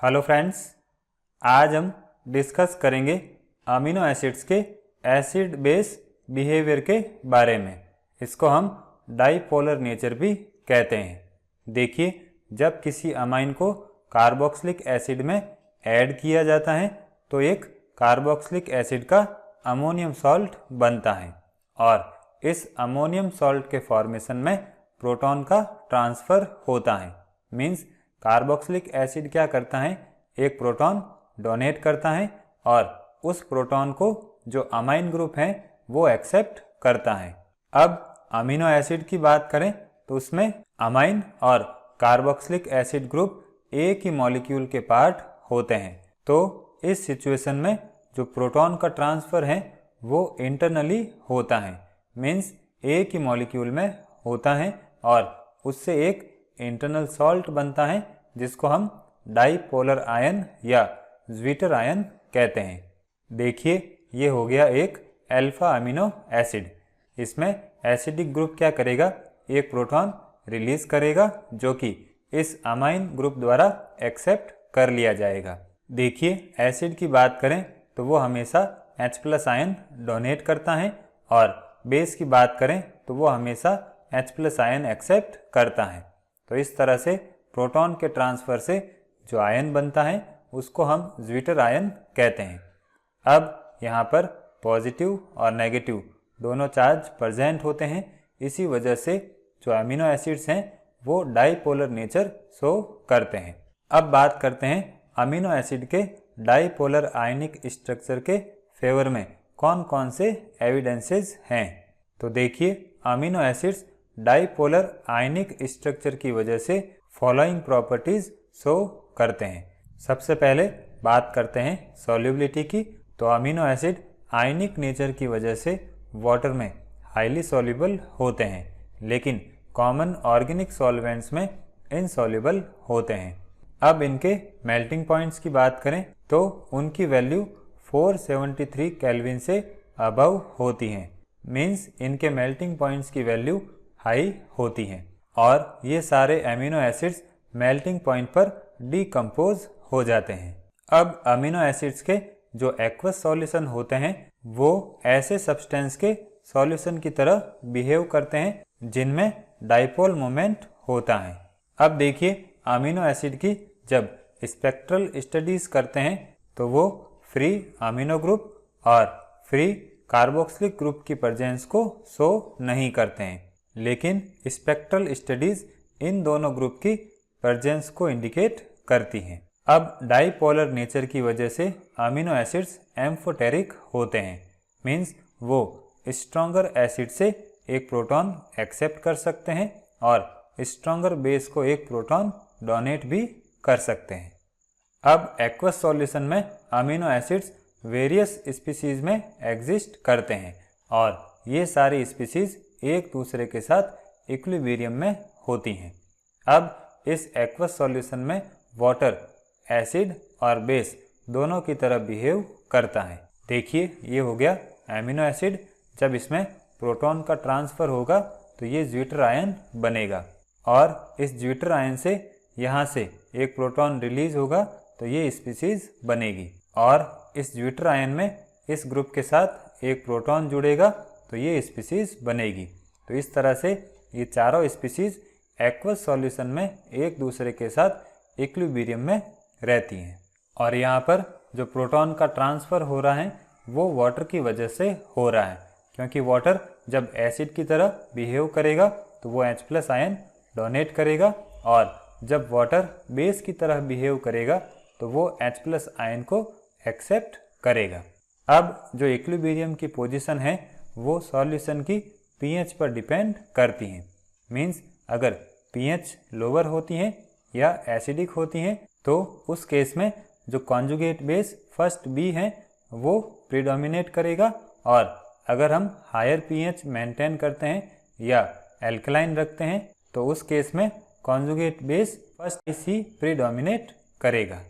Hello friends, आज हम discuss करेंगे अमीनो एसिड्स के एसिड बेस बिहेवियर के बारे में। इसको हम डाईपोलर नेचर भी कहते हैं। देखिए, जब किसी अमाइन को कार्बोक्सिलिक एसिड में ऐड किया जाता है तो एक कार्बोक्सिलिक एसिड का अमोनियम सॉल्ट बनता है और इस अमोनियम सॉल्ट के फॉर्मेशन में प्रोटॉन का ट्रांसफ़र होता है। मीन्स कार्बोक्सिलिक एसिड क्या करता है, एक प्रोटॉन डोनेट करता है और उस प्रोटॉन को जो अमाइन ग्रुप है वो एक्सेप्ट करता है। अब अमीनो एसिड की बात करें तो उसमें अमाइन और कार्बोक्सिलिक एसिड ग्रुप एक ही मॉलिक्यूल के पार्ट होते हैं। तो इस सिचुएशन में जो प्रोटॉन का ट्रांसफ़र है वो इंटरनली होता है। मीन्स एक ही मॉलिक्यूल में होता है और उससे एक इंटरनल सॉल्ट बनता है जिसको हम डाईपोलर आयन या ज्वीटर आयन कहते हैं। देखिए, ये हो गया एक अल्फा अमीनो एसिड। इसमें एसिडिक ग्रुप क्या करेगा, एक प्रोटॉन रिलीज करेगा जो कि इस अमाइन ग्रुप द्वारा एक्सेप्ट कर लिया जाएगा। देखिए, एसिड की बात करें तो वो हमेशा H+ आयन डोनेट करता है और बेस की बात करें तो वो हमेशा H+ आयन एक्सेप्ट करता है। तो इस तरह से प्रोटॉन के ट्रांसफ़र से जो आयन बनता है उसको हम ज्वीटर आयन कहते हैं। अब यहाँ पर पॉजिटिव और नेगेटिव दोनों चार्ज प्रेजेंट होते हैं। इसी वजह से जो अमीनो एसिड्स हैं वो डाईपोलर नेचर शो करते हैं। अब बात करते हैं अमीनो एसिड के डाईपोलर आयनिक स्ट्रक्चर के फेवर में कौन कौन से एविडेंसेस हैं। तो देखिए, अमीनो एसिड्स डाईपोलर आयनिक स्ट्रक्चर की वजह से फॉलोइंग प्रॉपर्टीज शो करते हैं। सबसे पहले बात करते हैं सॉल्युबिलिटी की। तो अमीनो एसिड आयनिक नेचर की वजह से वाटर में हाईली सॉल्युबल होते हैं, लेकिन कॉमन ऑर्गेनिक सॉल्वेंट्स में इनसॉल्युबल होते हैं। अब इनके मेल्टिंग पॉइंट्स की बात करें तो उनकी वैल्यू 473 केल्विन से अबव होती हैं। मीन्स इनके मेल्टिंग पॉइंट्स की वैल्यू हाई होती हैं और ये सारे अमीनो एसिड्स मेल्टिंग पॉइंट पर डीकम्पोज हो जाते हैं। अब अमीनो एसिड्स के जो एक्वस सॉल्यूशन होते हैं वो ऐसे सब्सटेंस के सॉल्यूशन की तरह बिहेव करते हैं जिनमें डाईपोल मोमेंट होता है। अब देखिए, अमीनो एसिड की जब स्पेक्ट्रल स्टडीज करते हैं तो वो फ्री अमीनो ग्रुप और फ्री कार्बोक्सिलिक ग्रुप की प्रेजेंस को शो नहीं करते हैं, लेकिन स्पेक्ट्रल स्टडीज इन दोनों ग्रुप की प्रेजेंस को इंडिकेट करती हैं। अब डाईपोलर नेचर की वजह से अमीनो एसिड्स एम्फोटेरिक होते हैं। मीन्स वो स्ट्रॉन्गर एसिड से एक प्रोटॉन एक्सेप्ट कर सकते हैं और स्ट्रॉन्गर बेस को एक प्रोटॉन डोनेट भी कर सकते हैं। अब एक्वस सॉल्यूशन में अमीनो एसिड्स वेरियस स्पीसीज में एग्जिस्ट करते हैं और ये सारी स्पीसीज एक दूसरे के साथ इक्विलिब्रियम में होती हैं। अब इस एक्वस सॉल्यूशन में वाटर एसिड और बेस दोनों की तरह बिहेव करता है। देखिए, ये हो गया अमीनो एसिड। जब इसमें प्रोटॉन का ट्रांसफ़र होगा तो ये ज्वीटर आयन बनेगा और इस ज्वीटर आयन से यहाँ से एक प्रोटॉन रिलीज होगा तो ये स्पीसीज बनेगी और इस ज्वीटर आयन में इस ग्रुप के साथ एक प्रोटॉन जुड़ेगा तो ये स्पीसीज बनेगी। तो इस तरह से ये चारों स्पीसीज एक्वस सॉल्यूशन में एक दूसरे के साथ इक्विलिब्रियम में रहती हैं। और यहाँ पर जो प्रोटॉन का ट्रांसफ़र हो रहा है वो वाटर की वजह से हो रहा है, क्योंकि वाटर जब एसिड की तरह बिहेव करेगा तो वो H+ आयन डोनेट करेगा और जब वाटर बेस की तरह बिहेव करेगा तो वो H+ आयन को एक्सेप्ट करेगा। अब जो इक्विलिब्रियम की पोजीशन है वो सॉल्यूशन की pH पर डिपेंड करती हैं। मीन्स अगर pH लोअर होती हैं या एसिडिक होती हैं तो उस केस में जो कॉन्जुगेट बेस फर्स्ट B है वो प्रीडोमिनेट करेगा और अगर हम हायर pH मेंटेन करते हैं या एल्कलाइन रखते हैं तो उस केस में conjugate base first C predominate करेगा।